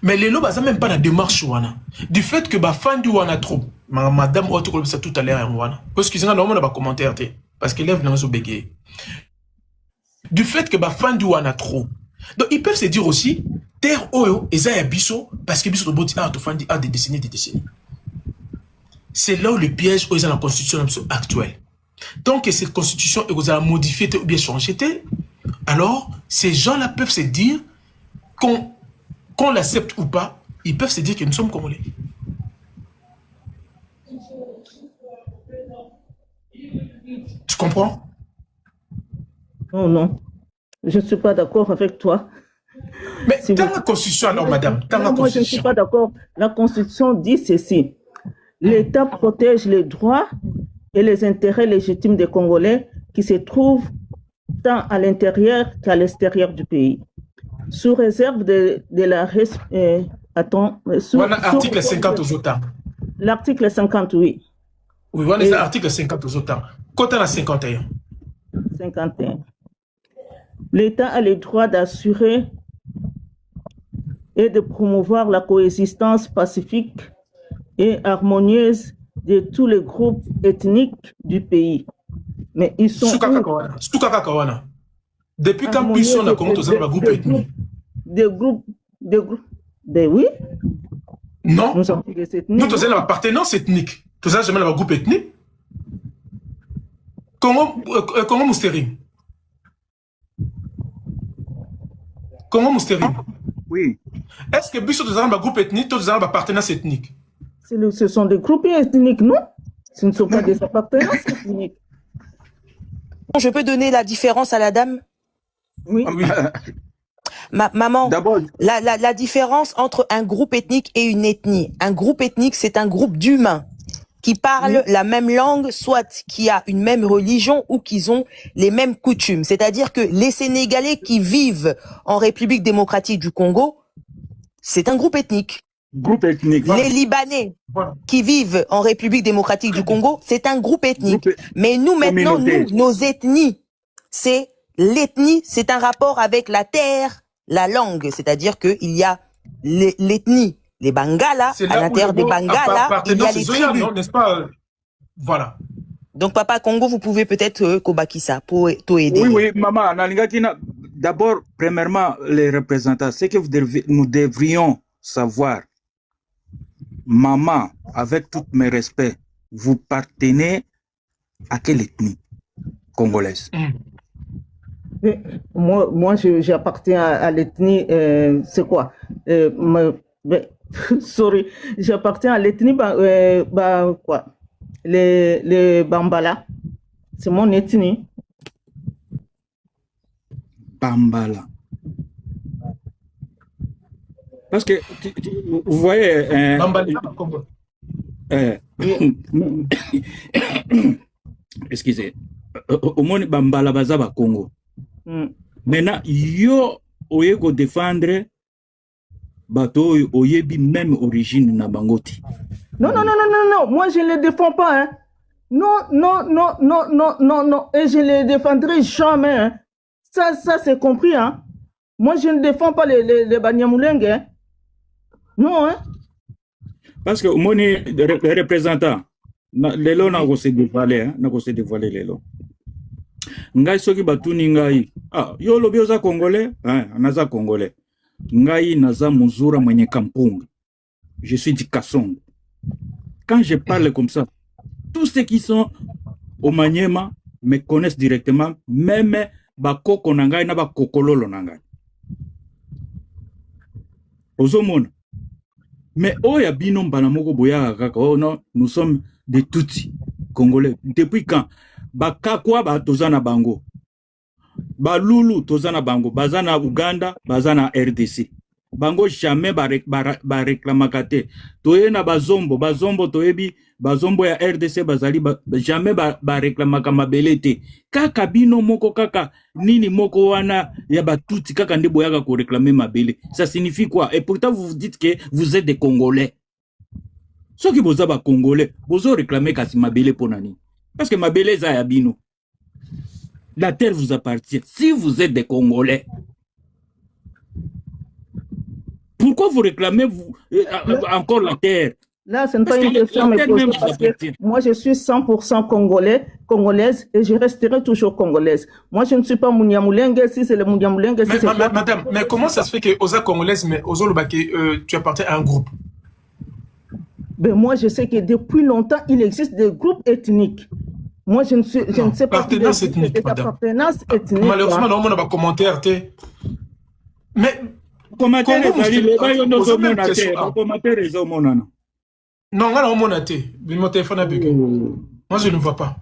mais les lots baza même pas la démarche wana du fait que ba fandi wana trop madame oto ko ça tout à l'heure wana parce que senga normalement ba commentaire te parce que lève dans so bégué du fait que ba fandi wana trop. Donc ils peuvent se dire aussi terre oyo eza ya biso parce que biso roboti a tofandi a des décennies. C'est là où le piège est dans la constitution actuelle. Tant que cette constitution est modifiée ou bien changée, alors ces gens-là peuvent se dire qu'on l'accepte ou pas, ils peuvent se dire que nous sommes congolais. Tu comprends? Non, non. Je ne suis pas d'accord avec toi. Mais si dans la Constitution, alors, madame, dans la Constitution. Moi, je ne suis pas d'accord. La Constitution dit ceci. L'État protège les droits et les intérêts légitimes des Congolais qui se trouvent tant à l'intérieur qu'à l'extérieur du pays. Sous réserve de la... Article 50 aux autres. L'article 50, oui. Oui, voilà l'article 50 aux autres. Côté la 51. 51. L'État a le droit d'assurer et de promouvoir la coexistence pacifique et harmonieuse de tous les groupes ethniques du pays. Mais ils sont... Depuis quand ils sont dans le groupe ethnique? Des groupes... Ben oui. Non. Nous sommes l'appartenance ethnique. Tout ça, jamais le groupe ethnique. Comment Moustérine? Comment Moustérine? Oui. Est-ce que Bissot de un groupe ethnique, tous ont appartenance ethnique? Ce sont des groupes ethniques, non? Ce ne sont pas des appartenances ethniques. Je peux donner la différence à la dame? Oui. Oui. Maman, la différence entre un groupe ethnique et une ethnie. Un groupe ethnique, c'est un groupe d'humains qui parlent la même langue, soit qui a une même religion ou qui ont les mêmes coutumes. C'est-à-dire que les Sénégalais qui vivent en République démocratique du Congo, c'est un groupe ethnique. Groupe ethnique. Les Libanais qui vivent en République démocratique du Congo, c'est un groupe ethnique. Mais nous, maintenant, nos ethnies, c'est l'ethnie, c'est un rapport avec la terre, la langue. C'est-à-dire qu'il y a l'ethnie. Les Bangala, à l'intérieur des Bangala, il y a les tribus. N'est-ce pas? Voilà. Donc, Papa Congo, vous pouvez peut-être Kobakisa pour t'aider. Oui, maman, d'abord, premièrement, les représentants, c'est que nous devrions savoir, maman, avec tous mes respects, vous partenez à quelle ethnie congolaise? Moi, j'appartiens à l'ethnie, c'est quoi? Sorry, j'appartiens à l'ethnie, quoi? Les Bambala. C'est mon ethnie. Bambala. Parce que, vous voyez... excusez. Au moins, Bambala Bazaba Congo. Maintenant, yo, oyego défendre bateau oyebi même origine na bangoti. Non, moi je ne les défends pas, hein. Non, et je ne les défendrai jamais, hein. Ça c'est compris, hein. Moi je ne défends pas les Banyamulenge, hein. Non, hein. Parce que moi, les représentants, les lots n'ont pas se dévoiler, hein, n'ont pas se dévoiler les lots. ngai soki batuni ngai yo lobi oza congolais naza congolais ngai naza muzura mwenye kampunga, je suis du Kasongo. Quand je parle comme ça, tous ceux qui sont au Maniema me connaissent directement, même bakoko na ngai na bakokololo na ngai ozomona. Mais oya bino mbala moko boya kaka non, nous sommes des Tutsi congolais. Depuis quand bakakwa ba tozana bango, balulu tozana bango, bazana Uganda, bazana RDC, bango jamais ba réclamakate toyena bazombo toyebi bazombo ya RDC bazali jamais ba réclamaka mabelete kaka bino moko kaka nini moko wana ya batuti kaka nde boyaka ko réclamer mabele. Ça signifie quoi? Et pourtant vous vous dites que vous êtes des Congolais. Ceux qui boza ba Congolais bozo réclamer kasi mabele ponani parce que mabele za ya bino. La terre vous appartient. Si vous êtes des Congolais, pourquoi vous réclamez encore la terre? Là, ce n'est pas une question, mais parce que moi, je suis 100% congolaise et je resterai toujours congolaise. Moi, je ne suis pas Mouniamoulengue, si c'est le Mouniamoulengue. Madame, mais comment ça se fait que Oza congolaise, mais Ozo Lobake, tu appartiens à un groupe? Ben, moi, je sais que depuis longtemps, il existe des groupes ethniques. Moi, je ne sais pas. Appartenance ethnique, madame. Appartenance ethnique. Malheureusement, non, on n'a pas commentaire. Mais. Commentaire, non, mon téléphone a bugué. Moi, je ne vois pas.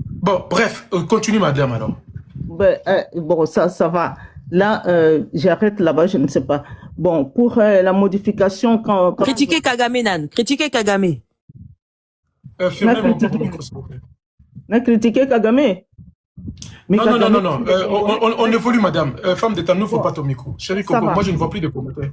Bon, bref, continue, madame, alors. Bon, ça va. Là, j'arrête là-bas, je ne sais pas. Bon, pour la modification... Critiquez Kagame, Nan. Critiquez Kagame. Critiquer Kagame. Non, on évolue, madame. Femme d'État, ne faut pas ton micro. Chérie Coco, moi, je ne vois plus de commentaires.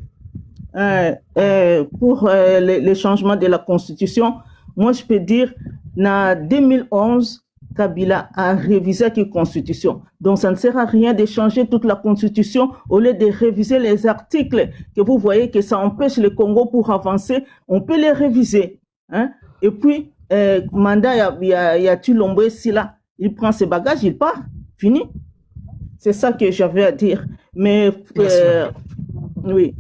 Pour les changements de la Constitution, moi, je peux dire, en 2011, Kabila a révisé la Constitution. Donc, ça ne sert à rien de changer toute la Constitution au lieu de réviser les articles que vous voyez que ça empêche le Congo pour avancer. On peut les réviser. Hein? Et puis, mandat, il y a Tulombo Sila. Il prend ses bagages, il part. Fini. C'est ça que j'avais à dire. Mais, oui.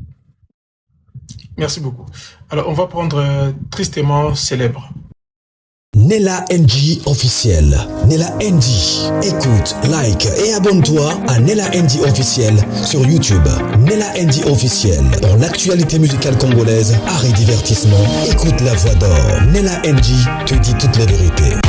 Merci beaucoup. Alors, on va prendre Tristement Célèbre. Nella NG officiel. Nella NG. Écoute, like et abonne-toi à Nella NG officiel sur YouTube. Nella NG officiel. Pour l'actualité musicale congolaise, art et divertissement, écoute la voix d'or. Nella NG te dit toutes les vérités.